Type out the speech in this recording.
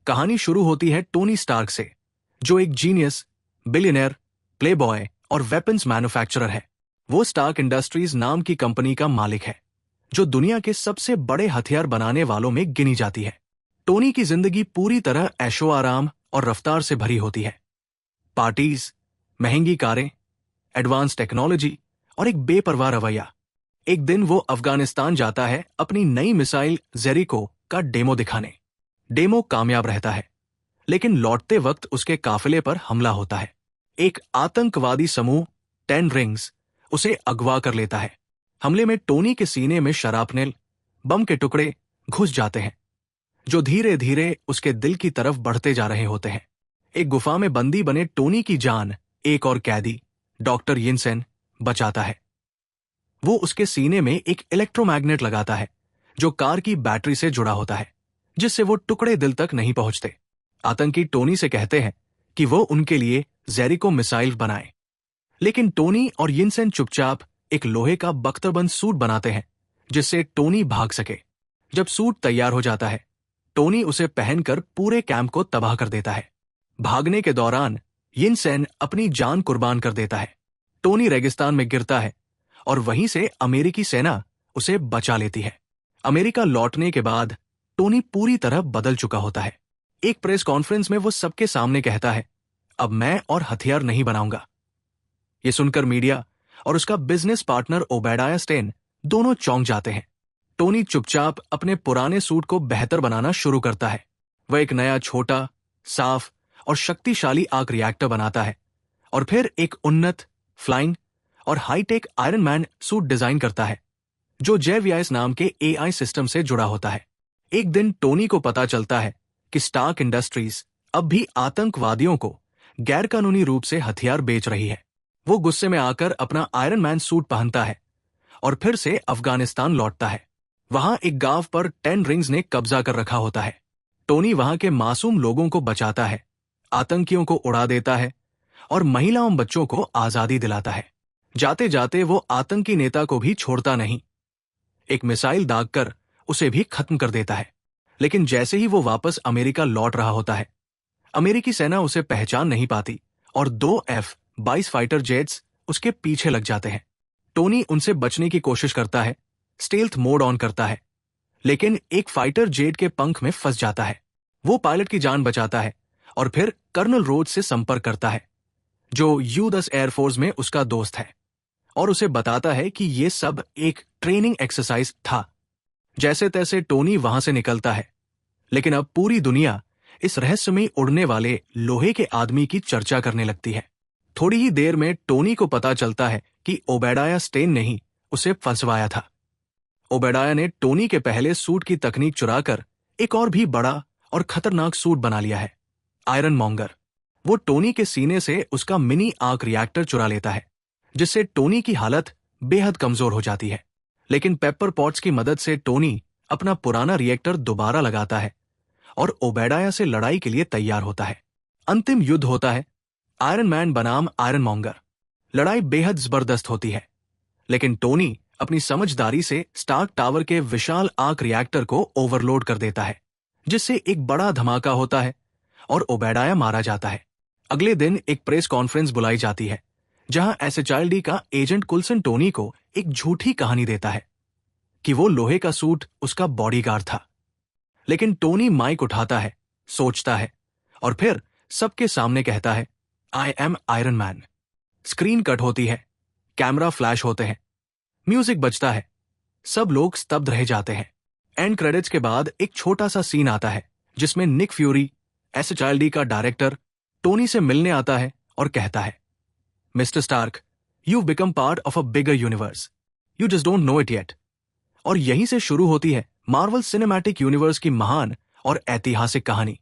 कहानी शुरू होती है टोनी स्टार्क से, जो एक जीनियस, बिलियनर, प्लेबॉय और वेपन्स मैन्युफैक्चरर है। वो स्टार्क इंडस्ट्रीज नाम की कंपनी का मालिक है, जो दुनिया के सबसे बड़े हथियार बनाने वालों में गिनी जाती है। टोनी की जिंदगी पूरी तरह ऐशो आराम और रफ्तार से भरी होती है। पार्टीज, महंगी कारें, एडवांस टेक्नोलॉजी और एक बेपरवाह रवैया। एक दिन वो अफगानिस्तान जाता है अपनी नई मिसाइल जेरिको का डेमो दिखाने। डेमो कामयाब रहता है, लेकिन लौटते वक्त उसके काफिले पर हमला होता है। एक आतंकवादी समूह 10 रिंग्स उसे अगवा कर लेता है। हमले में टोनी के सीने में शरापनेल, बम के टुकड़े घुस जाते हैं, जो धीरे धीरे उसके दिल की तरफ बढ़ते जा रहे होते हैं। एक गुफा में बंदी बने टोनी की जान एक और कैदी, डॉक्टर यिनसेन, बचाता है। वो उसके सीने में एक इलेक्ट्रोमैग्नेट लगाता है, जो कार की बैटरी से जुड़ा होता है, जिससे वो टुकड़े दिल तक नहीं पहुंचते। आतंकी टोनी से कहते हैं कि वो उनके लिए जेरिको मिसाइल बनाए, लेकिन टोनी और यिनसेन चुपचाप एक लोहे का बख्तरबंद सूट बनाते हैं, जिससे टोनी भाग सके। जब सूट तैयार हो जाता है, टोनी उसे पहनकर पूरे कैंप को तबाह कर देता है। भागने के दौरान यिनसेन अपनी जान कुर्बान कर देता है। टोनी रेगिस्तान में गिरता है और वहीं से अमेरिकी सेना उसे बचा लेती है। अमेरिका लौटने के बाद टोनी पूरी तरह बदल चुका होता है। एक प्रेस कॉन्फ्रेंस में वो सबके सामने कहता है, अब मैं और हथियार नहीं बनाऊंगा। ये सुनकर मीडिया और उसका बिजनेस पार्टनर ओबेडाया स्टेन दोनों चौंक जाते हैं। टोनी चुपचाप अपने पुराने सूट को बेहतर बनाना शुरू करता है। वह एक नया छोटा, साफ और शक्तिशाली आर्क रिएक्टर बनाता है और फिर एक उन्नत, फ्लाइंग और high tech Iron Man suit design करता है, जो जेवीआईएस नाम के एआई सिस्टम से जुड़ा होता है। एक दिन टोनी को पता चलता है कि स्टार्क इंडस्ट्रीज अब भी आतंकवादियों को गैरकानूनी रूप से हथियार बेच रही है। वो गुस्से में आकर अपना आयरन मैन सूट पहनता है और फिर से अफगानिस्तान लौटता है। वहां एक गांव पर 10 रिंग्स ने कब्जा कर रखा होता है। टोनी वहां के मासूम लोगों को बचाता है, आतंकियों को उड़ा देता है और महिलाओं बच्चों को आजादी दिलाता है। जाते जाते वो आतंकी नेता को भी छोड़ता नहीं, एक मिसाइल दागकर उसे भी खत्म कर देता है। लेकिन जैसे ही वो वापस अमेरिका लौट रहा होता है, अमेरिकी सेना उसे पहचान नहीं पाती और 2 F-22 फाइटर जेट्स उसके पीछे लग जाते हैं। टोनी उनसे बचने की कोशिश करता है, स्टेल्थ मोड ऑन करता है, लेकिन एक फाइटर जेट के पंख में फंस जाता है। वो पायलट की जान बचाता है और फिर कर्नल रोज से संपर्क करता है, जो U-10 एयरफोर्स में उसका दोस्त है, और उसे बताता है कि ये सब एक ट्रेनिंग एक्सरसाइज था। जैसे तैसे टोनी वहां से निकलता है, लेकिन अब पूरी दुनिया इस रहस्यमयी उड़ने वाले लोहे के आदमी की चर्चा करने लगती है। थोड़ी ही देर में टोनी को पता चलता है कि ओबेडाया स्टेन ने ही उसे फंसवाया था। ओबेडाया ने टोनी के पहले सूट की तकनीक चुराकर एक और भी बड़ा और खतरनाक सूट बना लिया है, आयरन मॉन्गर। वो टोनी के सीने से उसका मिनी आर्क रिएक्टर चुरा लेता है, जिससे टोनी की हालत बेहद कमजोर हो जाती है। लेकिन पेपर पॉट्स की मदद से टोनी अपना पुराना रिएक्टर दोबारा लगाता है और ओबेडाया से लड़ाई के लिए तैयार होता है। अंतिम युद्ध होता है, आयरन मैन बनाम आयरन मॉन्गर। लड़ाई बेहद जबरदस्त होती है, लेकिन टोनी अपनी समझदारी से स्टार्क टावर के विशाल आर्क रिएक्टर को ओवरलोड कर देता है, जिससे एक बड़ा धमाका होता है और ओबेडाया मारा जाता है। अगले दिन एक प्रेस कॉन्फ्रेंस बुलाई जाती है, जहां एसएचआईएलडी का एजेंट कुलसन टोनी को एक झूठी कहानी देता है कि वो लोहे का सूट उसका बॉडीगार्ड था। लेकिन टोनी माइक उठाता है, सोचता है और फिर सबके सामने कहता है, I am Iron man. Screen cut होती है, कैमरा फ्लैश होते हैं, म्यूजिक बजता है, सब लोग स्तब्ध रह जाते हैं। एंड क्रेडिट्स के बाद एक छोटा सा सीन आता है, जिसमें निक फ्यूरी, एसएचआईएलडी का डायरेक्टर, टोनी से मिलने आता है और कहता है, mister Stark, you've become part of a bigger universe. You just don't know it yet. और यहीं से शुरू होती है मार्वल सिनेमैटिक यूनिवर्स की महान और ऐतिहासिक कहानी।